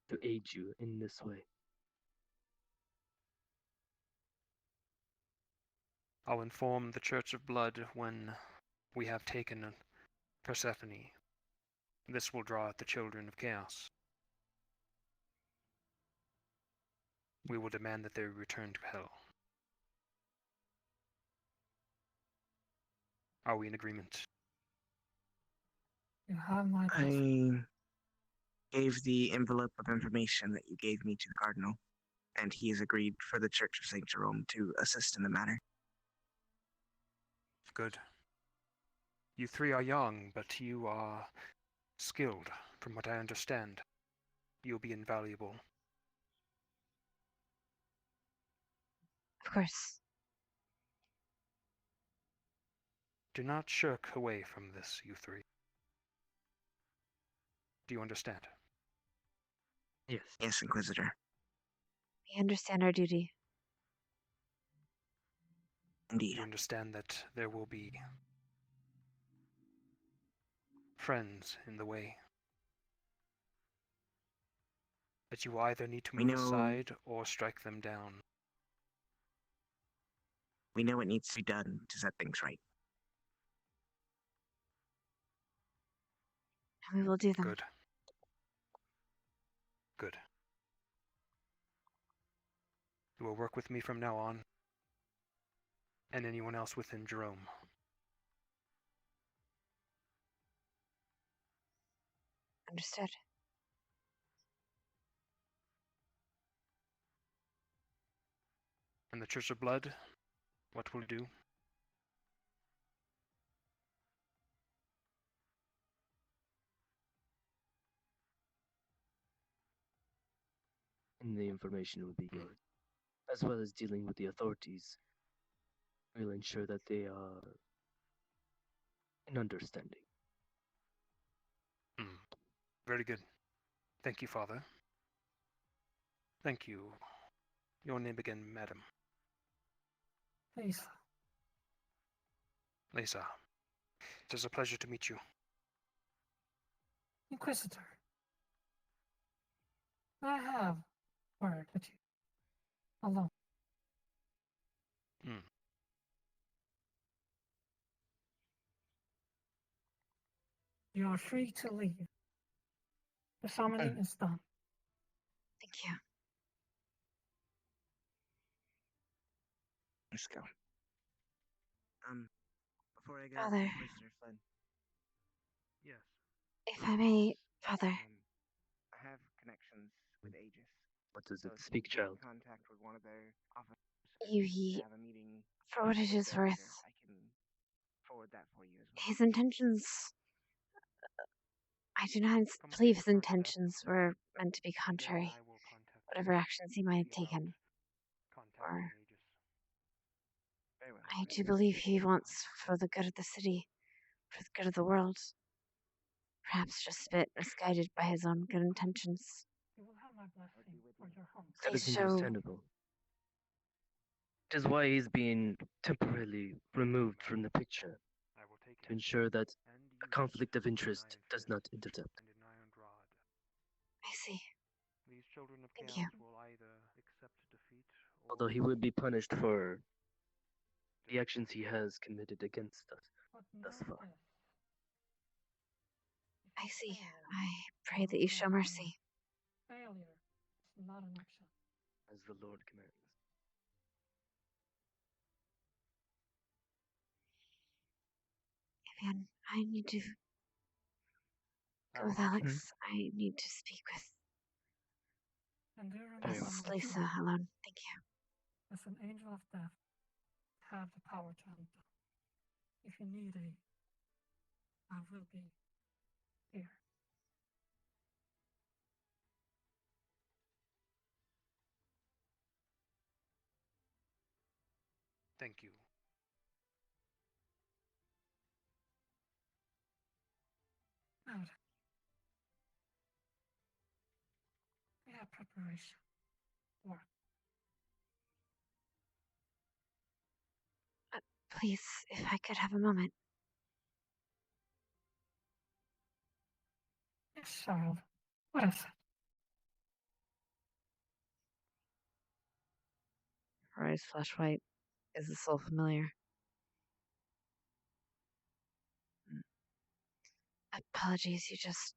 To aid you in this way. I'll inform the Church of Blood when we have taken Persephone. This will draw out the children of Chaos. We will demand that they return to Hell. Are we in agreement? You have my blessing. I gave the envelope of information that you gave me to the Cardinal, and he has agreed for the Church of St. Jerome to assist in the matter. Good. You three are young, but you are skilled, from what I understand. You'll be invaluable. Of course. Do not shirk away from this, you three. Do you understand? Yes. Yes, Inquisitor. We understand our duty. Indeed. You understand that there will be friends in the way. That you will either need to We move know- aside or strike them down. We know what needs to be done to set things right. And we will do them. Good. Good. You will work with me from now on, and anyone else within Jerome. Understood. And the Church of Blood, what will you do? And the information will be yours, as well as dealing with the authorities. We'll ensure that they are in understanding. Very good. Thank you, Father. Thank you. Your name again, madam. Lisa. Lisa. It is a pleasure to meet you. Inquisitor. I have a word with you. Alone. You are free to leave. The summoning is done. Thank you. Let's go. Before I go, Father. Inquisitor Flynn. Yes. If I may, Father, I have connections with Aegis. What does So it if speak, you get in child? contact with one of their officers He- to have a meeting for what it with is their leader, worth, I can forward that for you as well. his intentions. I do not Come believe with his me to the front intentions desk, were meant to be and then contrary. I will contact Whatever you actions he might have about taken. contacting Or Aegis. Very well. I do believe he wants for the good of the city, for the good of the world. Perhaps just a bit misguided by his own good intentions. You will have my blessing for your home. That Please is show. understandable. Which is why he's being temporarily removed from the picture, I will take to it ensure that and a use conflict of it with an interest iron does fist not intercept. and an iron rod. I see. These children of Thank chaos you. will either accept defeat or Although he would be punished for the actions he has committed against us But thus know far. this. I see. I pray that you show mercy. Failure is not an option. As the Lord commands. Vivian, I need to go with will take Alex. I need to speak with And do Very remember Miss my Lisa true alone. Thank you. as an angel of death have the power to hunt them. If you need a, I will be here. Thank you. Good. We have preparation. Work. Please, if I could have a moment. Yes, child. What is it? Her eyes flash white. Is this all familiar? Apologies, you just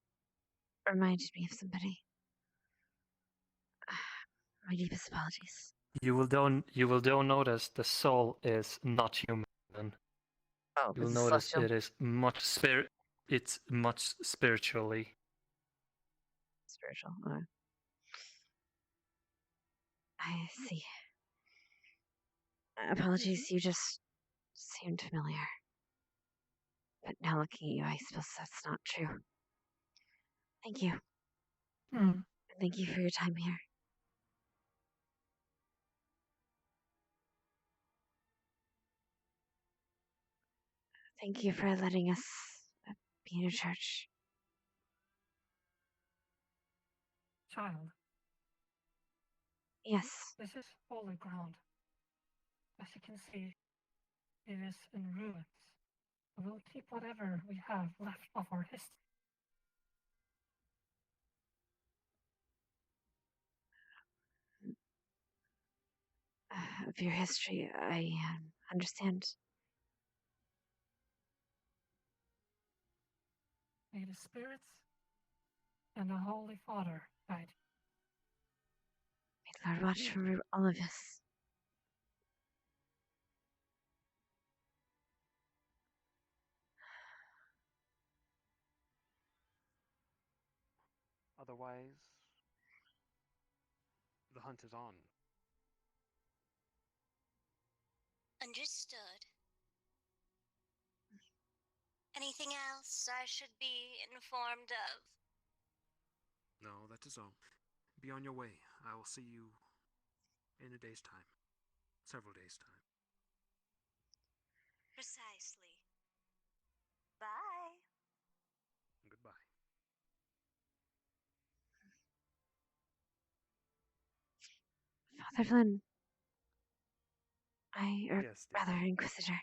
reminded me of somebody. My deepest apologies. You will don't notice the soul is not human. Oh, You'll it's notice celestial. it is it's much spiritually. Spiritual. Okay. I see. Apologies, you just seemed familiar. But now looking at you, I suppose that's not true. Thank you. And thank you for your time here. Thank you for letting us be in your church. Child, Yes, this is holy ground. As you can see, it is in ruins. We'll keep whatever we have left of our history. of your history, I understand. May the spirits and the Holy Father guide you. May the Lord watch over all of us. Otherwise, the hunt is on. Understood. Anything else I should be informed of? No, that is all. Be on your way. I will see you in a day's time. Several days' time. Precisely. Bye. Goodbye. Father Flynn, Yes, dear. rather, Inquisitor.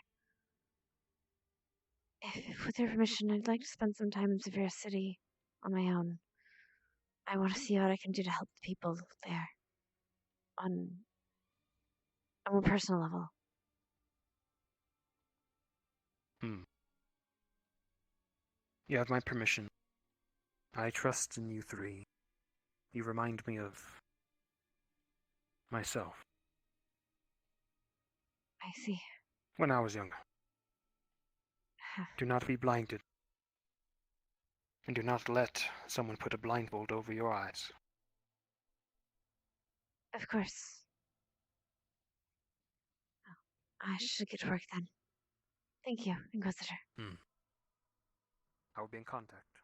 If with your permission, I'd like to spend some time in Severe City on my own. I want to see what I can do to help the people there on a more personal level. You have my permission. I trust in you three. You remind me of myself I see. when I was younger. Do not be blinded. And do not let someone put a blindfold over your eyes. Of course. Oh, I should get to work then. Thank you, Inquisitor. I will be in contact.